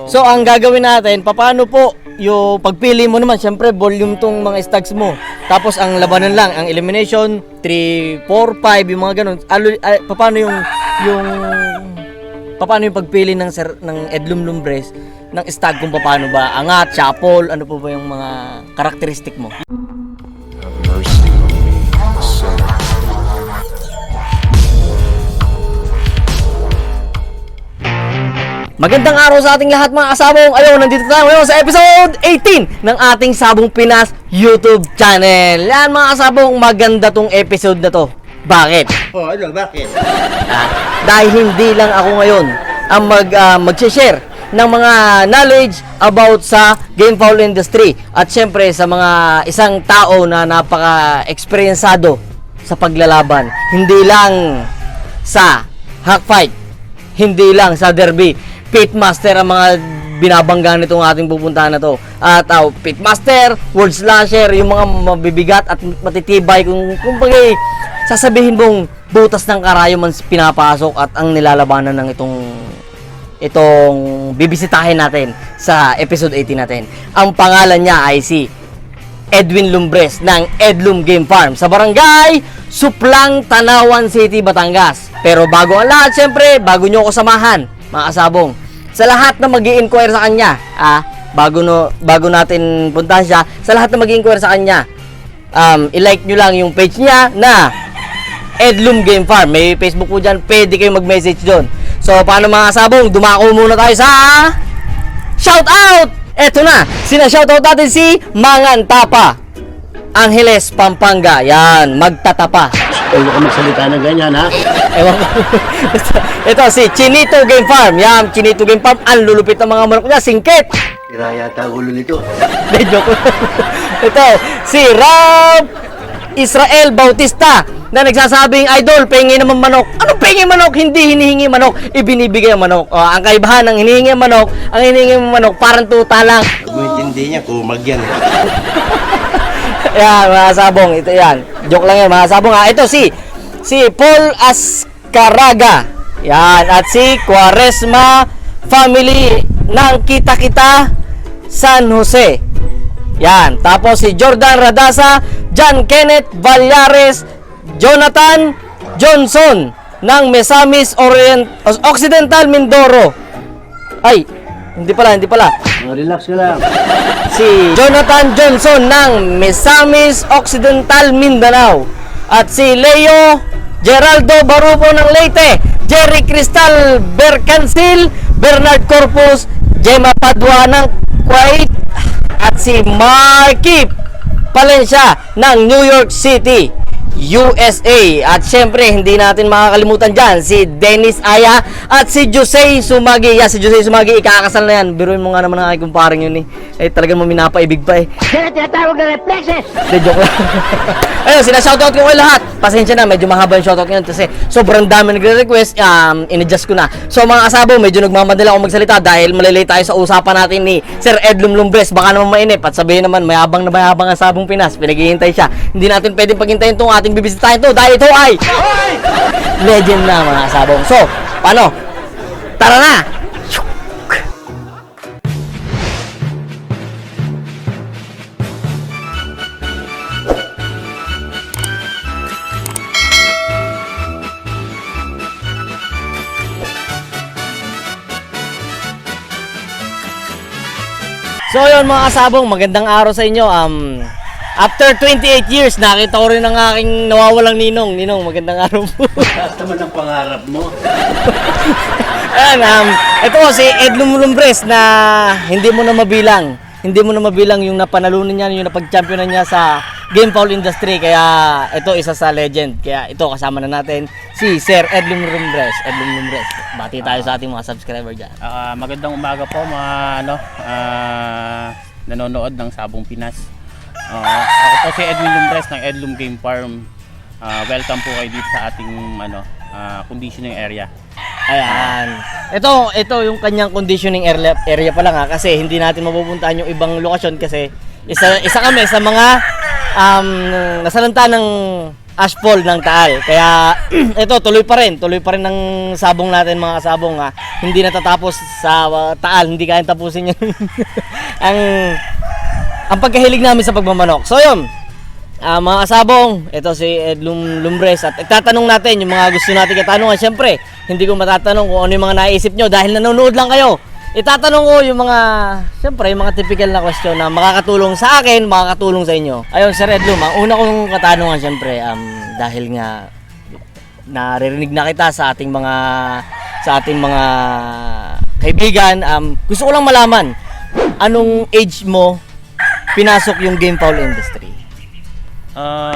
So, ang gagawin natin, paano po yung pagpili mo naman, syempre, volume tong mga stocks mo. Tapos, ang labanan lang, ang elimination, 3, 4, 5, yung mga ganun. Paano yung pagpili ng Edlum Lumbres ng stag kung paano ba angat, chapol, ano po ba yung mga karakteristik mo? Have mercy on me, a sinner. Magandang araw sa ating lahat mga kasabong. Ayun, nandito tayo ngayon sa episode 18 ng ating Sabong Pinas YouTube channel. Yan mga kasabong, maganda tong episode na to. Bakit? Bakit? Dahil hindi lang ako ngayon ang mag-share ng mga knowledge about sa game foul industry. At syempre sa mga isang tao na napaka-eksperyensado sa paglalaban. Hindi lang sa hack fight, hindi lang sa derby. Pitmaster ang mga binabangga nitong ating pupuntahan na to. At Pitmaster, World Slasher, yung mga mabibigat at matitibay kung bagay sasabihin mong butas ng karayo man pinapasok at ang nilalabanan ng itong bibisitahin natin sa episode 18 natin. Ang pangalan niya ay si Edwin Lumbres ng Edlum Game Farm sa barangay Suplang, Tanawan City, Batangas. Pero bago ang lahat, syempre, bago nyo ako samahan, mga kasabong, sa lahat na mag-i-inquire sa kanya, bago natin puntahan siya, sa lahat na mag-i-inquire sa kanya, i-like nyo lang yung page niya na Edlum Game Farm. May Facebook po dyan, pwede kayo mag-message doon. So, paano mga kasabong, dumako muna tayo sa shoutout! Eto na, sina-shoutout natin si Mangan Tapa, Angeles, Pampanga. Yan, magtatapa. Huwag ka magsalita ng ganyan, ha? Ewan ko. Ito si Chinito Game Farm. Yan, Chinito Game Farm. Ang lulupit ng mga manok niya, singkit. Tira yata ulo nito. De joke. Ito si Rob Israel Bautista na nagsasabing, Idol, pengi naman manok. Ano pengi manok? Hindi hinihingi manok, ibinibigay ang manok. Ang kaibahan ng hinihingi manok, ang hinihingi manok parang tuta lang. Huwag mo intindi niya, kumag yan. Yan, mga sabong, ito yan. Joke lang yan, mga sabong. Ito si Paul Ascaraga. Yan, at si Quaresma family ng Kita-Kita San Jose. Yan, tapos si Jordan Radasa, John Kenneth Vallares, Jonathan Johnson ng Misamis Occidental Mindoro. Ay, hindi pala. Relax ka lang. Si Jonathan Johnson ng Misamis Occidental Mindanao. At si Leo Geraldo Barupo ng Leyte, Jerry Cristal Bercancil, Bernard Corpus, Gemma Padua ng Kuwait, at si Marky Palencia ng New York City, USA. At syempre, hindi natin makakalimutan dyan si Dennis Aya at si Jose Sumagi. Si Jose Sumagi, ikakasal na yan. Biruin mo nga naman ang aking kumparing yun talagang maminapaibig pa Kaya tinatawag na reflexes! De joke lang. Ayun, sina-shoutout ko kayo lahat. Pasensya na, medyo mahaba yung shoutout ngayon kasi sobrang dami nagre-request. In-adjust ko na. So mga kasabo, medyo nagmamadala ako magsalita dahil malilay tayo sa usapan natin ni Sir Edlum Lumbres. Baka naman mainip at sabihin naman mayabang ang Sabong Pinas. Pinaghihintay siya. Hindi natin pwedeng paghintayin itong ating bibisitahin to dahil ito ay legend na, mga kasabong. So, paano? Tara na! So yun mga kasabong, magandang araw sa inyo. After 28 years, nakita ko rin ang aking nawawalang ninong. Ninong, magandang araw po. Taas naman ang pangarap mo. Ayan, ito si Edlum Lumbres na hindi mo na mabilang. Hindi mo na mabilang yung napanalunan niya, yung napag-championan niya sa game foul industry. Kaya ito isa sa legend. Kaya ito kasama na natin si Sir Edlum Lumbres. Edlum Lumbres. Bati tayo sa ating mga subscriber dyan. Magandang umaga po mga nanonood ng Sabong Pinas. Ako po si Edwin Lumbres ng Edlum Game Farm. Welcome po kayo dito sa ating conditioning area. Ayan. Ito yung kanyang conditioning area pa lang kasi hindi natin mapupuntahan yung ibang lokasyon kasi isa kami sa mga nasalanta ng asphalt ng Taal. Kaya ito tuloy pa rin ng sabong natin mga kasabong ha. Hindi natatapos sa Taal, hindi kayang tapusin yun. ang pagkahilig namin sa pagmamanok. So yun, mga kasabong, ito si Ed Lumbres at itatanong natin yung mga gusto natin katanungan. Siyempre, hindi ko matatanong kung ano yung mga naisip nyo dahil nanonood lang kayo. Itatanong ko yung mga, siyempre, yung mga typical na question na makakatulong sa akin, makakatulong sa inyo. Ayun, Sir Ed Lum, ang una kong katanungan siyempre, dahil nga naririnig na kita sa ating mga kaibigan, gusto ko lang malaman, anong age mo pinasok yung game foul industry?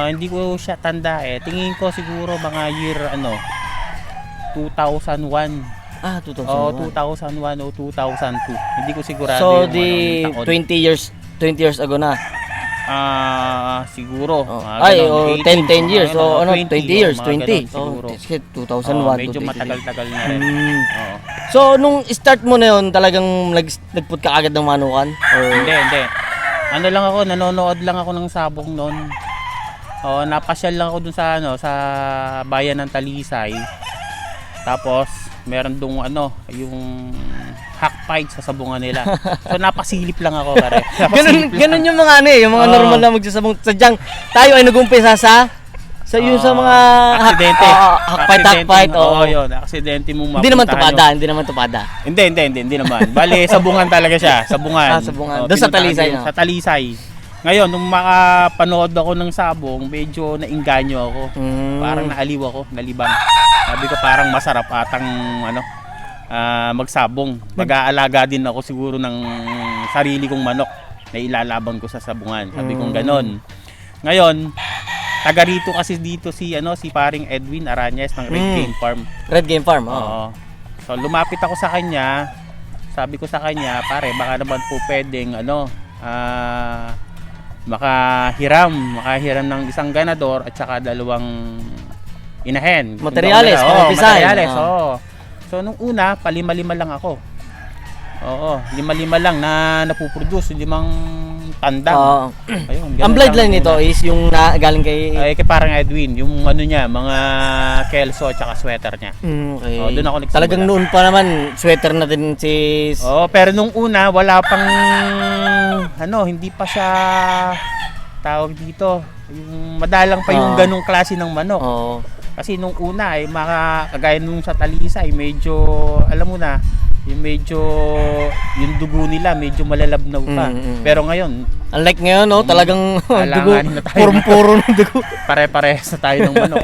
Hindi ko siya tanda eh. Tingin ko siguro mga year 2001. 2001. Oh, 2001 o 2002. Hindi ko sigurado So, yung taon. 20 years ago na. Siguro. Ay, ganon, 10 years. So, 20 20 years, mga 20. ganon siguro. Shit, 2001. Medyo 20. matagal-tagal na rin. Oo. So, nung start mo na yun, talagang nagput ka agad ng manukan? Or... Hindi. Ano lang ako, nanonood lang ako ng sabong noon. Napasyal lang ako dun sa sa bayan ng Talisay. Tapos meron dong yung hack fight sa sabungan nila. So napasilip lang ako pare. ganun yung mga yung mga normal na magsasabong. Sadyang tayo ay nag-umpisa sa yung sa mga aksidente. Hack fight. Oo, yun. Aksidente mo Hindi naman tupada. Hindi naman. Bale, sabungan talaga siya. Sabungan. Sabungan. Doon sa Talisay. Sa Talisay. Ngayon, nung makapanood ako ng sabong, medyo nainganyo ako. Parang naaliw ako, nalibang. Sabi ko parang masarap atang magsabong. Mag-aalaga din ako siguro ng sarili kong manok na ilalaban ko sa sabungan. Sabi kong ganon. Ngayon, taga rito kasi dito si paring Edwin Arañez ng Red Game Farm. Red Game Farm, Oo. So lumapit ako sa kanya. Sabi ko sa kanya, pare, baka naman po pwedeng makahiram ng isang ganador at saka dalawang inahen. Materyales, materyales. So nung una, palima-lima lang ako. Oo, lima-lima lang na napuproduce, 5 tandang. Ayun, ang bloodline nito is yung galing kay parang Edwin, yung niya, mga kelso at saka sweater niya. Okay. Doon ako nagsimula. Talagang noon pa naman sweater na din si pero nung una wala pang hindi pa siya tawag dito, yung madalang pa yung ganung klase ng manok. Kasi nung una ay kagaya nung sa Talisay, medyo alam mo na, yung dugo nila medyo malalabnaw pa. Pero ngayon, unlike ngayon, talagang dugo, na tayo. puro ng dugo. Pare-parehas na tayo ng manok.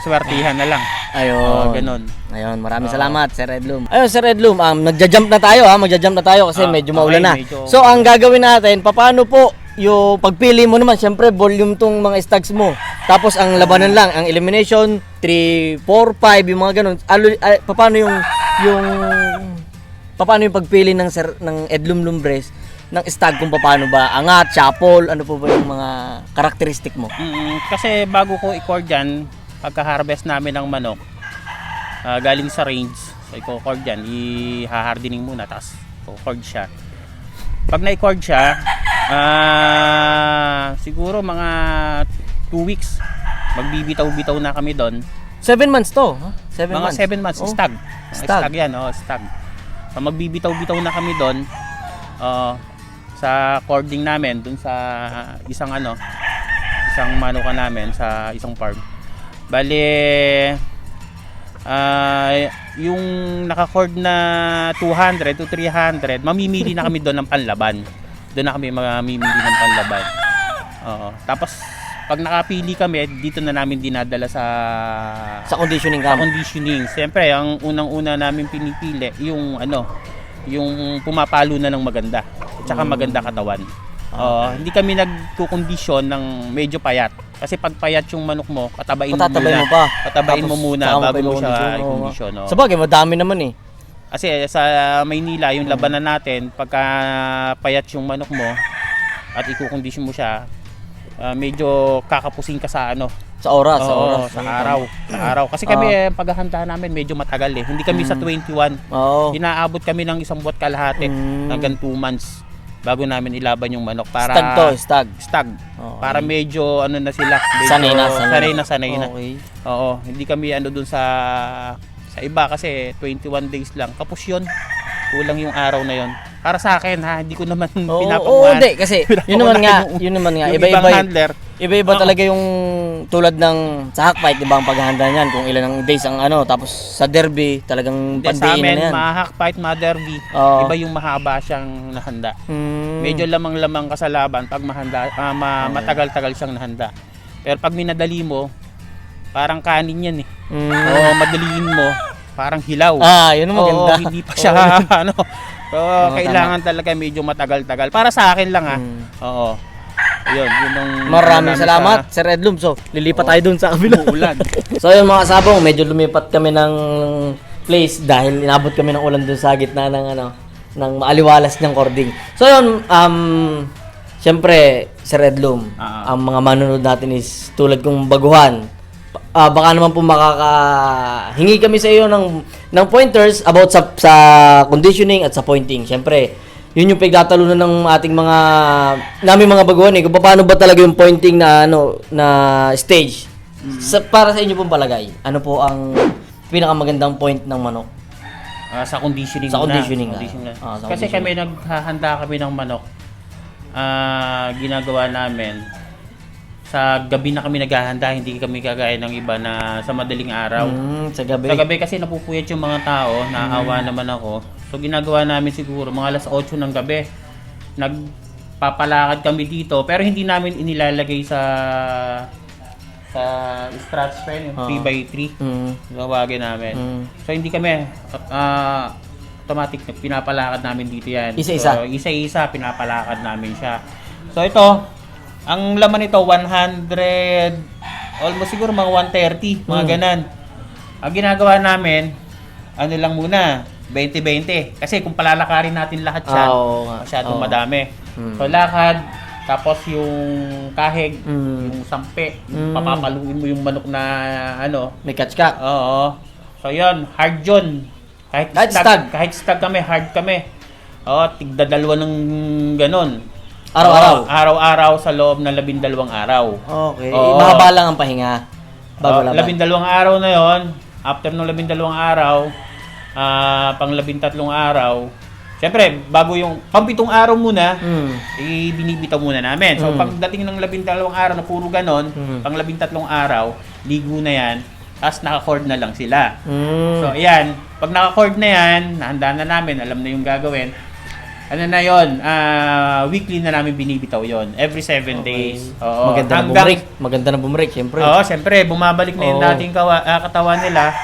Swertihan na lang. Ayun. Ganon. Ayun, maraming salamat, Sir Ed Lum. Ayun, Sir Ed Lum, magja-jump na tayo kasi medyo maulan na. So, ang gagawin natin, paano po yung pagpili mo naman, syempre volume tong mga stags mo. Tapos ang labanan lang, ang elimination 3, 4, 5, yung mga ganun. Paano yung pagpili ng Edlum Lumbres ng stag, kung paano ba angat, chapol, ano po ba yung mga karakteristik mo? Kasi bago ko i-cord yan, pagka-harvest namin ng manok, galing sa range, so i-cord yan, i-hardening muna, tapos i-cord siya. Pag na-cord siya, siguro mga 2 weeks, magbibitaw-bitaw na kami doon. 7 months to? 7 months? 7 months, stag. Stag yan, stag. So, magbibitaw-bitaw na kami doon sa cording namin, doon sa isang manuka namin sa isang farm. Bale, yung naka-cord na 200 to 300, mamimili na kami doon ng panlaban. Doon na kami mamimili ng panlaban. Tapos pag nakapili kami, dito na namin dinadala sa conditioning camp. Sa conditioning. Siyempre, ang unang-una namin pinipili yung yung pumapalo na ng maganda. At saka maganda katawan. Hindi kami nagko-kondisyon ng medyo payat. Kasi pag payat yung manok mo, patabain mo muna bago mo siya i-kondisyon. Sabagay, madami naman eh. Kasi sa Maynila, yung labanan natin, pagka payat yung manok mo at i-kondisyon mo siya, medyo kakapusing ka sa sa oras. Sa araw. Kasi kami paghahanda namin medyo matagal eh. Hindi kami sa 21. Inaabot kami ng 1 buwan kalahati hanggang 2 months. bago namin ilaban yung manok para Stag to, stag. stag. Okay. Para medyo ano na sila, medyo Sanay na. sanay. Oo, hindi kami ano dun sa iba kasi 21 days lang. Kapos yun. Kulang yung araw na yon. Para sa akin ha, hindi ko naman Oo, pinapakuhan. hindi kasi yun naman nga, yung iba-iba. ibang handler. Iba-iba Oo. talaga yung tulad ng sa hack fight, 'di ba, ang paghahanda niyan kung ilan ang days ang ano, tapos sa derby talagang Hindi, sa pandiin amin, na yan. mga hack fight, mga derby, Oo. iba yung mahaba siyang nahanda. Mm. Medyo lamang-lamang ka sa laban pag matagal-tagal siyang nahanda. Pero pag minadali mo, parang kanin yan eh. Mm. O madaliin mo, parang hilaw. Yun ang maganda. Oo, hindi pa siya ano. So, kailangan talaga medyo matagal-tagal. Para sa akin lang ha. Oo. Yun ang Maraming salamat, Sir Edlum. So, lilipat tayo dun sa kabila. Ulan. So, yun mga sabong, medyo lumipat kami ng place dahil inabot kami ng ulan dun sa gitna ng ng maaliwalas ng cording. So, yun, syempre, Sir Edlum, ang mga manunod natin is tulad kong baguhan. Baka naman po makakahingi kami sa iyo ng pointers about sa conditioning at sa pointing. Syempre, yun yung pagtatalunan ng ating naming mga baguhan eh. Kung paano ba talaga yung pointing na na stage. Para sa inyo pong palagay, ano po ang pinakamagandang point ng manok? Sa conditioning Sa muna. conditioning na. Sa Kasi kami naghahanda kami ng manok. Ginagawa namin sa gabi na kami naghahanda, hindi kami kagaya ng iba na sa madaling araw. Sa gabi. Sa gabi kasi napupuyat yung mga tao, naawa naman ako. So ginagawa namin siguro mga alas 8 ng gabi. Nagpapalakad kami dito pero hindi namin inilalagay sa stretch pen, yung 3x3. Gawagin namin. So hindi kami automatic pinapalakad namin dito yan. Isa-isa? So, isa-isa pinapalakad namin siya. So ito, ang laman nito 100, almost siguro mga 130, mga ganan. Ang ginagawa namin, ano lang muna, 20-20. Kasi kung palalakarin natin lahat siya, masyadong madami. So lakad, tapos yung kahig, yung sampe, papapaluin mo yung manok na May catch ka. Oo. So yun, hard yun. Kahit stag kami, hard kami. Tigda dalawa ng ganon. Araw-araw? Araw-araw sa loob ng 12 araw. Okay. Oo. Mahaba lang ang pahinga. Bago laban. 12 araw na yon. After ng 12 araw, pang 13 araw, siyempre, bago yung pang-7 araw muna, binibitaw muna namin. So, pagdating ng 12 araw na puro ganon, pang 13 araw, ligo na yan, tapos naka-cord na lang sila. So, ayan, pag naka-cord na yan, nahanda na namin, alam na yung gagawin, ano na yon, weekly na namin binibitaw yon, every 7 days. Oo, Maganda na bumrek, syempre. Oo, siyempre, bumabalik na yung dating katawan nila.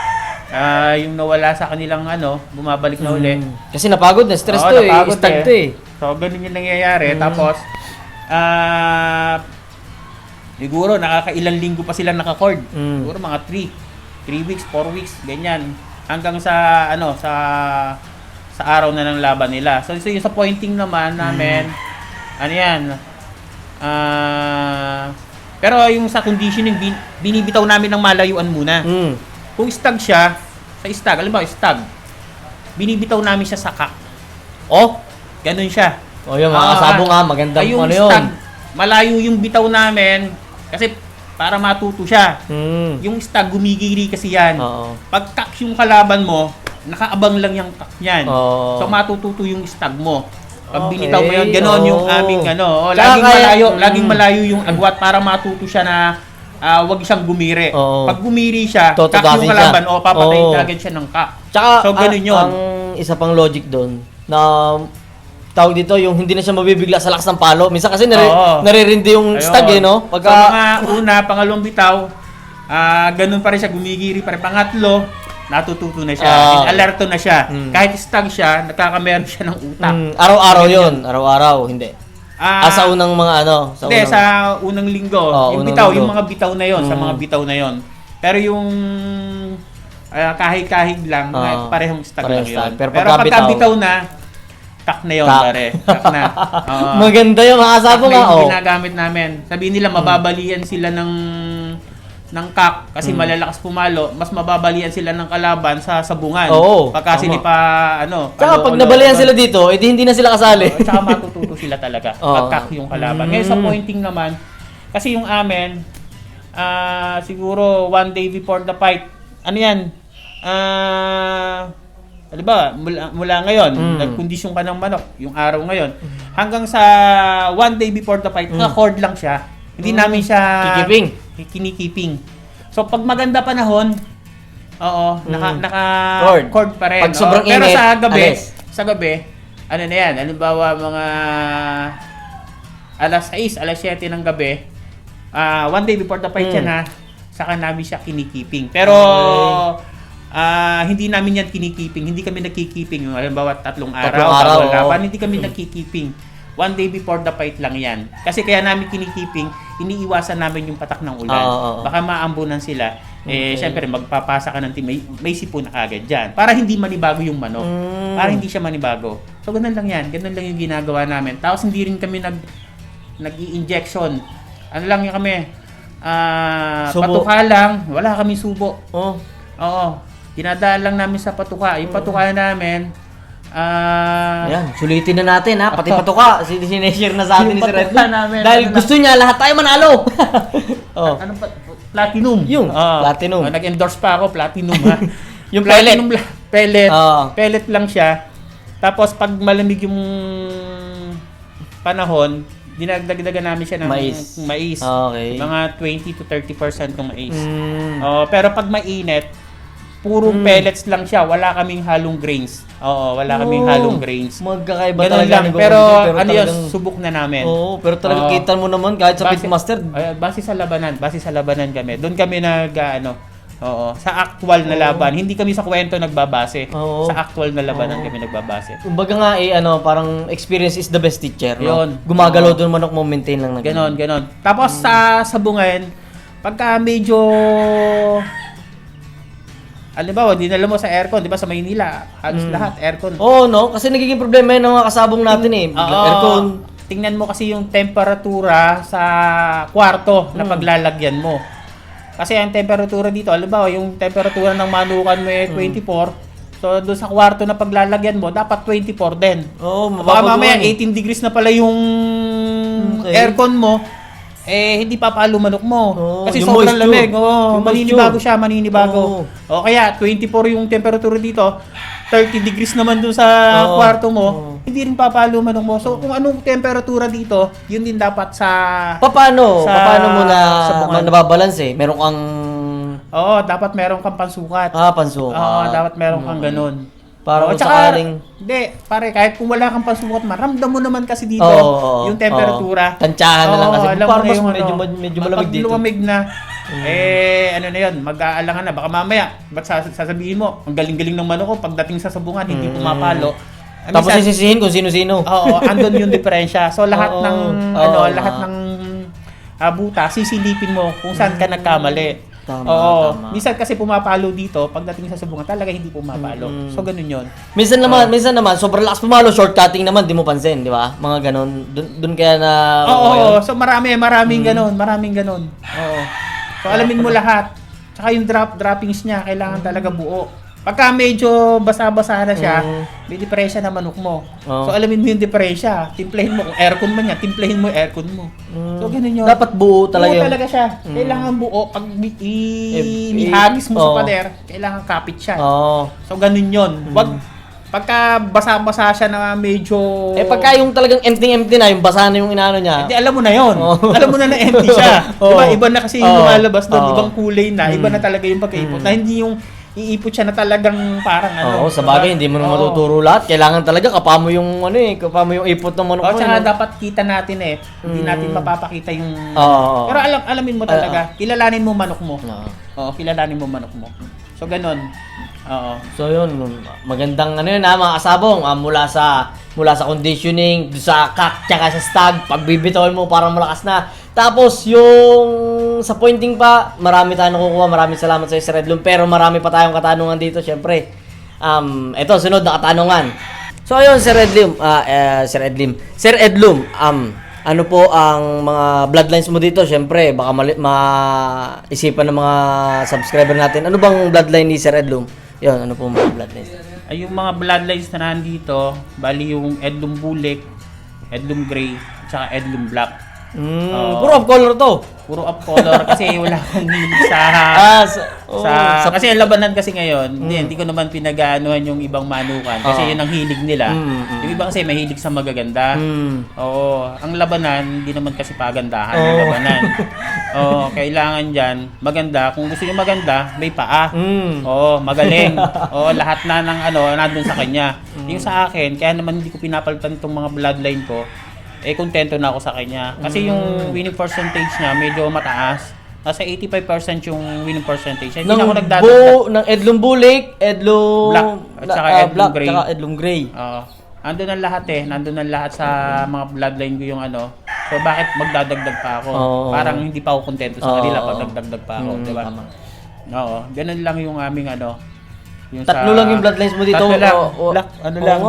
Yung nawala sa kanilang bumabalik na uli. Kasi napagod na, stress to eh, stag to eh. So, ganun yung nangyayari. Tapos, siguro nakakailang linggo pa sila naka-cord. Siguro mga 3 weeks, 4 weeks, ganyan. Hanggang sa sa araw na ng laban nila. So yung sa pointing naman namin, ano yan, pero yung sa conditioning, binibitaw namin ng malayuan muna. Kung stag siya, sa stag, alam ba, stag, binibitaw namin siya sa kak. Ganun siya. Yung mga sabong magandang yung ano yun. Stag, malayo yung bitaw namin, kasi para matuto siya. Yung stag, gumigiri kasi yan. Pag kak yung kalaban mo, nakaabang lang yung kak niyan. So matututo yung stag mo. Pag binitaw mo yun, gano'n yung aming laging malayo yung agwat para matuto siya na wag siyang gumiri. Pag gumiri siya, kak yung kalaban, papatayin talaga siya ng kak. So ganun yun. Ang isa pang logic doon, na tawag dito, yung hindi na siya mabibigla sa lakas ng palo. Minsan kasi naririndi yung stag eh, no? Pagka mga pangalawang bitaw, ganun pa rin siya, gumigiri pa rin. Pangatlo, natututo na siya, alerto na siya. Kahit stag siya, nakakameron siya ng utak. Araw-araw yun, araw-araw, hindi. Sa unang mga sa unang linggo, yung bitaw, yung mga bitaw na yon, sa mga bitaw na yon. Pero yung kahig-kahig lang, parehong stag lang yun. Pero pagka bitaw na, kak na yun, pare. Kak na. Maganda yung mga sabong yung ginagamit namin. Sabihin nila, mababalian sila ng ng kak kasi malalakas pumalo, mas mababalian sila ng kalaban sa sabungan. Oo, Pagka tama. sinipa, Tsaka pag nabalian sila dito, edi hindi na sila kasali. At saka matututo sila talaga Oo. pag kak yung kalaban. Ngayon sa pointing naman, kasi yung amin, siguro 1 day before the fight, ano yan, halimbawa, mula ngayon, nagkondisyon ka ng manok, yung araw ngayon, hanggang sa 1 day before the fight, naka-cord lang siya. Hindi namin siya kinikiping. So, pag maganda panahon, oo, naka-cord pa rin. Pag sobrang Pero init, sa gabi, ano na yan, halimbawa mga alas 6, alas 7 ng gabi, 1 day before the fight yan ha, saka namin siya kinikiping. Pero, hindi namin yan kinikiping. Hindi kami nagkikiping. Halimbawa, 3 araw, bawal laban, hindi kami nagkikiping. 1 day before the fight lang yan. Kasi kaya namin kinikiping, iniiwasan namin yung patak ng ulan. Baka maambunan sila. Siyempre, magpapasa ka ng team. May sipon na kagad dyan. Para hindi manibago yung manok. Para hindi siya manibago. So, ganun lang yan. Ganun lang yung ginagawa namin. Tapos, hindi rin kami nag-i-injection. Ano lang yung kami? Patuka lang. Wala kami subo. Oo. Dinadaan lang namin sa patuka. Yung patuka namin, Ayan, sulitin na natin ha, pati patuka, sineshare na sa atin ni Sir Yung Edwin. patuka namin, Dahil ano gusto niya lahat tayo manalo. ano pa? Platinum. Yung platinum. Nag-endorse pa ako, platinum ha. Yung platinum pellet. Oo. Pellet lang siya. Tapos pag malamig yung panahon, dinagdagdagan namin siya ng mais. Okay. Mga 20 to 30% ng mais. Pero pag mainit, puro pellets lang siya. Wala kaming halong grains. Oo, wala kaming halong grains. Magkakaiba Ganun talaga. lang. Pero ano yun, talagang- subok na namin. Oo, pero talaga kita mo naman kahit sa Pitmaster. Base sa labanan kami. Doon kami sa actual na laban. Hindi kami sa kwento nagbabase. Oo. Sa actual na labanan kami nagbabase. Kumbaga nga parang experience is the best teacher, no? Yun. Gumagalaw doon manok mo, maintain lang na Ganon. Tapos sa sabungan, pagka medyo halimbawa, dinala mo sa aircon, di ba sa Maynila, halos lahat aircon. Oo, no? Kasi nagiging problema yun ng mga kasabong natin eh. Aircon. Tingnan mo kasi yung temperatura sa kwarto na paglalagyan mo. Kasi ang temperatura dito, halimbawa, yung temperatura ng manukan mo 24, so doon sa kwarto na paglalagyan mo, dapat 24 din. Oo, Baka mamaya 18 degrees na pala yung aircon mo, hindi papalo manok mo. Kasi yung sobrang moisture. lamig. Yung Maninibago moisture. siya, maninibago. O kaya 24 yung temperatura dito, 30 degrees naman dun sa kwarto mo, hindi rin papalo manok mo. So kung anong temperatura dito, yun din dapat sa Paano mo sabungan. nababalance eh? Meron kang dapat meron kang pansukat. pansukat. Dapat meron kang ganun. Para kung tsaka, sakaling hindi, pare, kahit kung wala kang pansukat, maramdam mo naman kasi dito yung temperatura. Tansyahan na lang kasi. Alam mo Parang na mas yung medyo malamig dito. Pag lumamig na, ano na yun, mag-aalangan na. Baka mamaya, ba't sasabihin mo, ang galing-galing ng manok ko, pagdating sa sabungan, hindi pumapalo. Tapos sisisihin kung sino-sino. Oo, andun yung diferensya. So lahat ng lahat ng buta, sisilipin mo kung saan ka nagkamali. Tama. Minsan kasi pumapalo dito, pagdating sa sabungan, talaga hindi pumapalo. So ganun yun. Minsan naman sobrang lakas pumalo, shortcutting naman, di mo pansin, di ba? Mga ganun. Doon kaya na Oo, so maraming ganun. Oo. So alamin mo lahat. Tsaka yung droppings niya, kailangan talaga buo. Pagka medyo basa-basa na siya, may diferensya na manok mo. So alamin mo yung diferensya. Timplahin mo, kung aircon man yan, timplahin mo yung aircon mo. So ganun yun. dapat buo talaga Buo yun. talaga siya. Kailangan buo. Pag ihagis mo sa pader, kailangan kapit siya. So ganun yun. Wag pagka basa-basa siya na medyo Pagka yung talagang empty na, yung basa na yung inaano niya. hindi, alam mo na yun. Alam mo na empty siya. Diba? Iba na kasi yung lumalabas doon. Ibang kulay na. Iba na talaga yung pagkaipot. Na hindi yung iipot siya na talagang parang Oo, sa bagay, hindi mo na matuturo lahat. Kailangan talaga kapamo yung kapamo yung ipot ng manok mo. Tsaka dapat kita natin Hindi natin mapapakita yung Pero alamin mo talaga. Kilalanin mo manok mo. Oo, kilalanin mo manok mo. So ganun. Oo. So yun, magandang mga kasabong mula sa conditioning, sa kak, tsaka sa stag, pagbibitawin mo parang malakas na. Tapos yung sa pointing pa, marami tayong nakukuha. Maraming salamat sa Sir Edlum, pero marami pa tayong katanungan dito, syempre. Ito sunod na katanungan. So ayun, Sir Edlum, Ano po ang mga bloodlines mo dito? Siyempre, baka maisipan ng mga subscriber natin. Ano bang bloodline ni Sir Edlum? Yun, ano po mga bloodlines? Ay, yung mga bloodlines na nandito, bali yung Edlum Bulik, Edlum Gray, tsaka Edlum Black. Puro off color to. Puro up color kasi wala akong hilig sa kasi ang labanan kasi ngayon, hindi ko naman pinag-aanuhan yung ibang manukan kasi yun ang hilig nila. Yung iba kasi mahilig sa magaganda. Oo, ang labanan hindi naman kasi pagandahan yung labanan. Oo, kailangan diyan maganda. Kung gusto niyo maganda, may paa. Oo, magaling. Oo, lahat na ng nandun sa kanya. Yung sa akin, kaya naman hindi ko pinapalitan tong mga bloodline ko. Kontento na ako sa kanya. Kasi yung winning percentage niya medyo mataas. Nasa 85% yung winning percentage. Hindi na ako nagdadagdag. Ng Edlum Bulik, Edlum Black, at saka Edlum Gray. Tsaka Edlum Gray. Nandun ang lahat Nandun ang lahat sa mga bloodline ko yung So bakit magdadagdag pa ako? Parang hindi pa ako kontento sa kanila pag nagdagdag pa ako. Diba? Oo. Ganun lang yung aming Yung Tatlo lang yung bloodlines mo dito. Tatlo lang. Black, lang.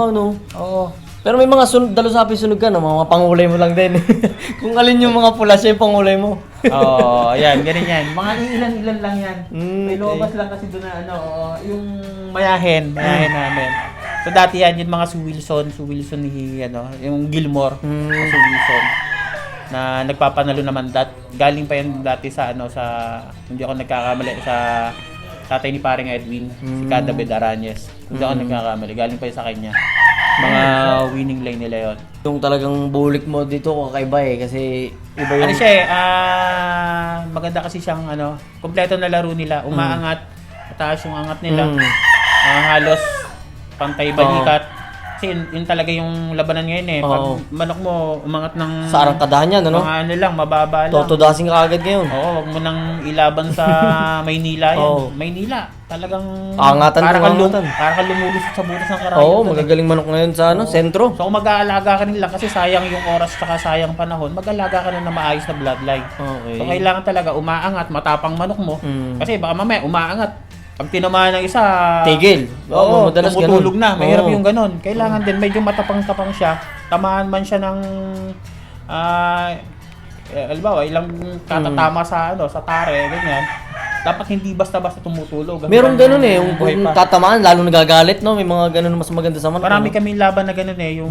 Oo. Pero may mga dalusapi sunog ka, no? Mga pangulay mo lang din. Kung alin yung mga pula siya yung pangulay mo. Oo, ayan, ganun yan. Mga ilan lang yan. May okay. lobas lang kasi doon na yung mayahin namin. So dati yan, yung mga Sue Wilson ni yung Gilmore, Sue Wilson na nagpapanalo naman galing pa yan dati sa hindi ako nagkakamali sa tatay ni paring Edwin, si Cadabed Arañez. Hindi ako nagkakamali, galing pa yan sa kanya. Mga winning line nila yon. Yung talagang bulik mo dito kakaiba kasi iba yung maganda kasi siyang kompleto na laro nila, umaangat, mataas yung angat nila. Halos pantay balikat. Kasi yun talaga yung labanan ngayon Pag manok mo umangat ng sa arangkadahan yan, mga lang, mababa lang. Totodasing ka agad ngayon. Oo, wag mo nang ilaban sa Maynila yan. Maynila, talagang angatan. Parang ka lumulusot sa butas ng karayot. Oo, magagaling manok ngayon sa sentro. So kung mag-aalaga ka nila kasi sayang yung oras tsaka sayang panahon, mag-aalaga ka na maayos na bloodline. Okay. So kailangan talaga umaangat, matapang manok mo. Kasi baka mamaya umaangat. Pag tinamaan ng isa, tigil. Oo, madalas tumutulog na. Mahirap yung ganun. Kailangan din medyo matapang-tapang siya. Tamaan man siya ng halimbawa, ilang katatama sa tare, ganyan. Dapat hindi basta-basta tumutulog. Meron ganun yung tatamaan, lalo nagagalit, no? May mga ganun mas maganda sa manok. Marami kami laban na ganun yung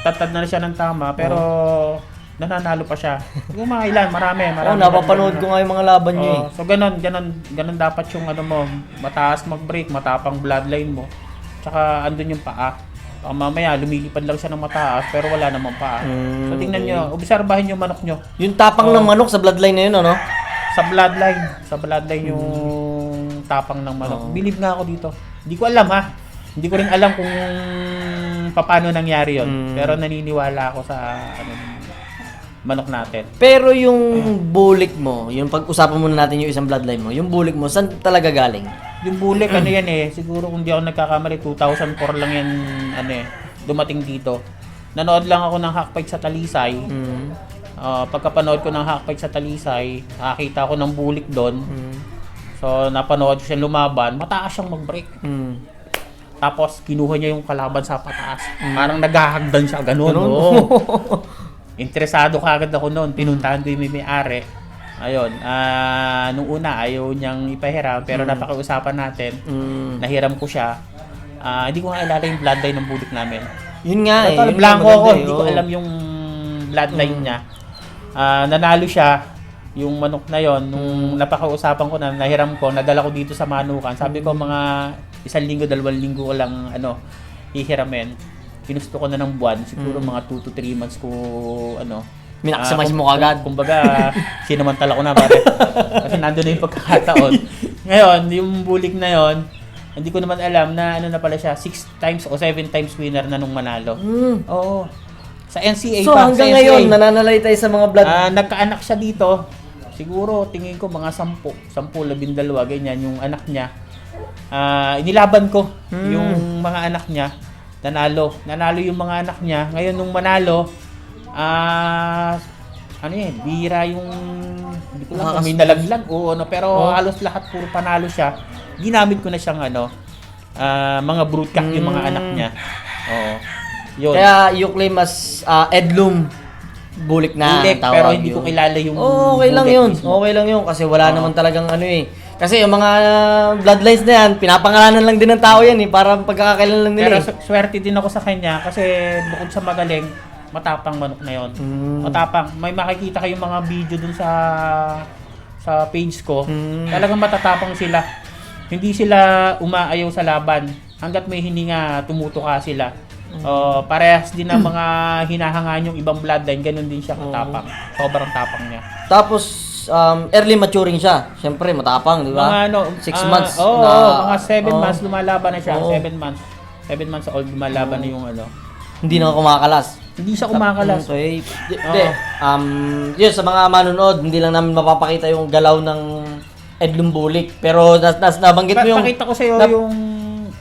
tatad na siya ng tama, pero nananalo pa siya. Yung mga ilan, marami. Napapanood ko nga yung mga laban niyo So ganun dapat yung mo, mataas mag-break, matapang bloodline mo. Tsaka andun yung paa. Mamaya lumilipad lang siya ng mataas pero wala namang paa. So tingnan niyo, obserbahin yung manok niyo. Yung tapang ng manok sa bloodline na yun, ano? Sa bloodline yung tapang ng manok. Believe nga ako dito. Hindi ko alam Hindi ko rin alam kung paano nangyari yon. Pero naniniwala ako sa manok natin. Pero yung bulik mo, yung pag-usapan muna natin yung isang bloodline mo, yung bulik mo, saan talaga galing? Yung bulik, siguro kung di ako nagkakamali, 2004 lang yan, dumating dito. Nanood lang ako ng Hackfight sa Talisay. Pagkapanood ko ng Hackfight sa Talisay, nakakita ko ng bulik doon. So, napanood ko siya lumaban, mataas siyang mag-break. Tapos, kinuha niya yung kalaban sa pataas. Parang naghahagdan siya, ganun. Interesado kagad ako noon. Pinuntahan ko yung may-ari. Ayun. Nung una, ayaw niyang ipahiram. Pero napakiusapan natin. Nahiram ko siya. Hindi ko nga alala yung bloodline ng bulik namin. Yun nga Blanco ako. Hindi ko alam yung bloodline niya. Nanalo siya. Yung manok na yon nung napakiusapan ko na, nahiram ko, nadala ko dito sa manukan. Sabi ko mga 1 linggo, 2 linggo ko lang hihiramin. Pinusto ko na ng buwan, siguro mga 2 to 3 months ko, Minaximize mo kagad. Kumbaga, sinamantala ko na, pare. Kasi nandun na yung pagkakataon. Ngayon, yung bulik na yon, hindi ko naman alam na na pala siya, 6 times o 7 times winner na nung manalo. Oo. Sa NCA so, pa. hanggang ngayon, nananalay tayo sa mga blood. Nagkaanak siya dito. Siguro, tingin ko mga 10, 12, ganyan, yung anak niya. Inilaban ko yung mga anak niya. Nanalo yung mga anak niya. Ngayon nung manalo, bihira yung, hindi ko lang may nalaglag pero halos lahat puro panalo siya. Ginamit ko na siyang mga brute cock yung mga anak niya. Oo. Yun. Kaya you claim as Edlum bulik na Bulik, tawag pero hindi yun. ko kilala yung Okay lang bulik yun. mismo. Okay lang yun kasi wala naman talagang ano eh. Kasi yung mga bloodlines na yan, pinapangalanan lang din ng tao yan eh, para pagkakakailan lang nila Pero eh. swerte din ako sa kanya kasi bukod sa magaling, matapang manok na yon. Matapang. May makikita kayong mga video dun sa page ko. Talagang matatapang sila. Hindi sila umaayaw sa laban. Hanggat may hininga, tumutuka sila. Parehas din ang mga hinahangaan yung ibang bloodline, ganun din siya katapang. Sobrang tapang niya. Tapos, early maturing siya. Siyempre, matapang, di ba? Mga ano, 6 months. Oo, na- mga 7 Oo. months lumalaban na siya. Oo. 7 months. 7 months old lumalaban na yung ano. Hindi na kumakalas. Hindi siya kumakalas. Okay. Hindi. Yun, sa mga manonood, hindi lang namin mapapakita yung galaw ng Edlum Bulik. Pero nabanggit mo yung... Pakita ko sa iyo yung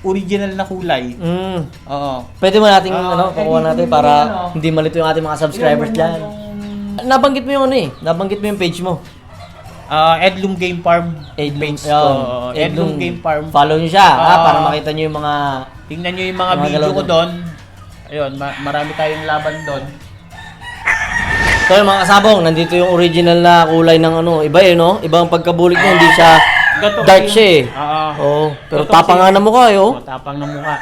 original na kulay. Oo. Pwede mo nating Ah, kukuha natin pwede para mo, hindi malito yung ating mga subscribers dyan. Nabanggit mo yung ano eh. Nabanggit mo yung page mo. Edlum Game Farm Edlum, page ko. Edlum Game Farm. Follow nyo siya para Ah. makita nyo yung mga... Tingnan nyo yung mga Mga video galaw ko doon. doon. Ayun, marami tayong laban doon. So yung mga kasabong, nandito yung original na kulay ng ano. Iba eh, no? Ibang pagkabulik niya, hindi siya Gato dark kasi siya eh. Oo. Oo. Pero Gato tapang kasi- nga na mukha eh, oh. Matapang ng mukha.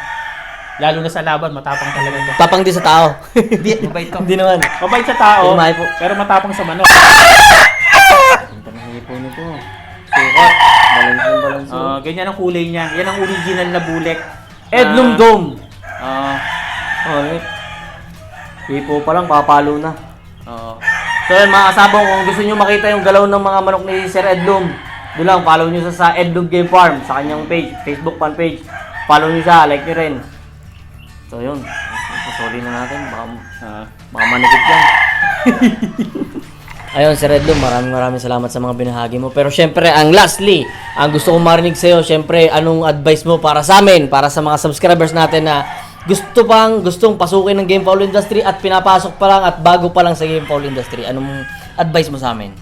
Lalo na sa laban, matapang talaga to. Tapang din sa tao. Hindi, mabait to. Hindi naman. Mabait sa tao, Kumain po. pero matapang sa manok. Ang panahipo nito. Sukat. Balance. Ganyan ang kulay niya. Yan ang original na bulek. Edlum Dome. Ah, Hipo pa lang, papalo na. oo. So yun mga kasabong, kung gusto nyo makita yung galaw ng mga manok ni Sir Edlum, doon lang, follow nyo sa Edlum Game Farm, sa kanyang page, Facebook fan page. Follow nyo siya, like nyo rin. So yun, pasuli na natin, baka manikip yan. Ayun, Sir Edlum, maraming salamat sa mga binahagi mo. Pero syempre, lastly, ang gusto kong marinig sa'yo, syempre, anong advice mo para sa amin, para sa mga subscribers natin na gustong pasukin ng game foul industry at pinapasok pa lang at bago pa lang sa game foul industry. Anong advice mo sa amin?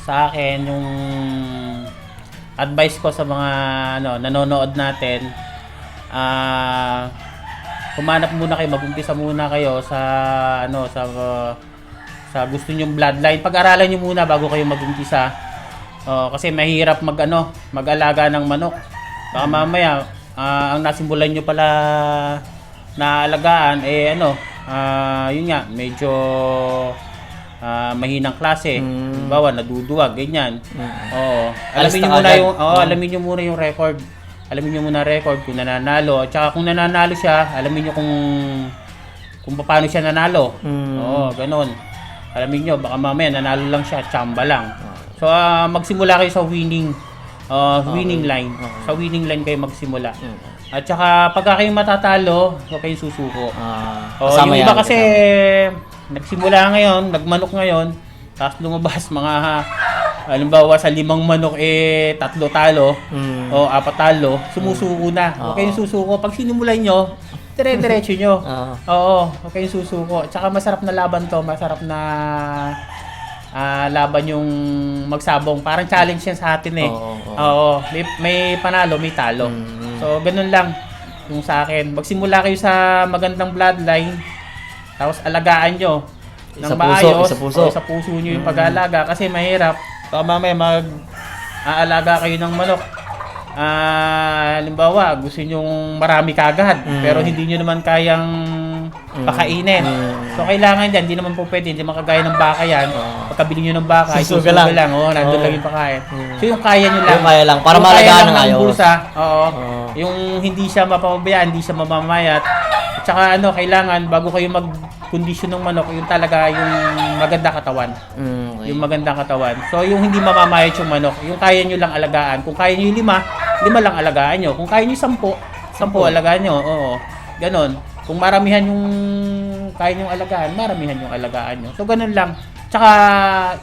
Sa akin, yung advice ko sa mga nanonood natin, humanap muna kayo, mag-umpisa muna kayo sa gusto nyong bloodline. Pag-aralan nyo muna bago kayo mag-umpisa. Kasi mahirap mag-alaga ng manok. Baka mamaya, ang nasimbulan nyo pala na alagaan, yun nga, medyo mahinang klase. Bawa, naduduwag, ganyan. Oo. Alas Alamin na nyo muna agad. alamin nyo muna yung record. Alamin nyo muna record kung nananalo. At saka kung nananalo siya, alamin nyo kung paano siya nanalo. Oo, ganun. Alamin nyo, baka mamaya nanalo lang siya, tsamba lang. So, magsimula kayo sa winning line. Sa winning line kayo magsimula. At saka pagka kayo matatalo, huwag kayong susuko. Yung iba kasi nagsimula ngayon, nagmanok ngayon, tapos lumabas mga halimbawa sa 5 manok 3 talo o 4 talo, sumusuko na. Huwag kayong susuko. Pag sinimulan nyo, dire-diretso nyo. Oo, huwag kayong susuko. At saka masarap na laban to, masarap na laban yung magsabong. Parang challenge yan sa atin eh. Oo. May panalo, may talo. So, ganun lang yung sa akin. Magsimula kayo sa magandang bloodline, tapos alagaan nyo ng maayos. Sa puso nyo yung pag-aalaga. Kasi mahirap. So, mamaya mag-aalaga kayo ng manok. Halimbawa, gusto nyong marami kagad, pero hindi nyo naman kayang pakainin. So, kailangan dyan, hindi naman po pwede, hindi makagaya ng baka yan. Pagkabili nyo ng baka, Susuga isusuga lang. lang. Nandun lang yung pakain. So, yung kaya nyo lang. Yung kaya lang, para Yung kaya malagaan lang ng ayos. bulsa, yung hindi siya mapapabayaan, hindi siya mamamayat. At saka kailangan, bago kayo mag-condition ng manok, yung talaga yung maganda katawan. Okay. Yung magandang katawan. So, yung hindi mamamayat yung manok, yung kaya nyo lang alagaan. Kung kaya nyo yung 5 lang alagaan nyo. Kung kaya nyo 10 alagaan nyo. Oo. Ganon. Kung maramihan yung kaya nyo alagaan, maramihan yung alagaan nyo. So, ganon lang. Tsaka,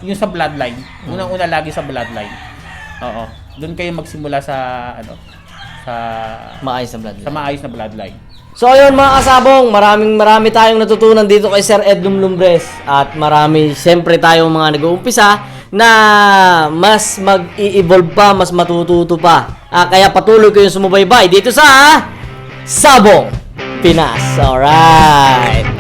yung sa bloodline. Unang-una lagi sa bloodline. Oo. Doon kayo magsimula sa, sa Maayos na bloodline. maayos na bloodline. So ayun mga kasabong, marami tayong natutunan dito kay Sir Edlum Lumbres. At marami siyempre tayong mga nag-uumpisa na mas mag-i-evolve pa, mas matututo pa. Kaya patuloy kayong sumubaybay dito sa Sabong Pinas. Alright!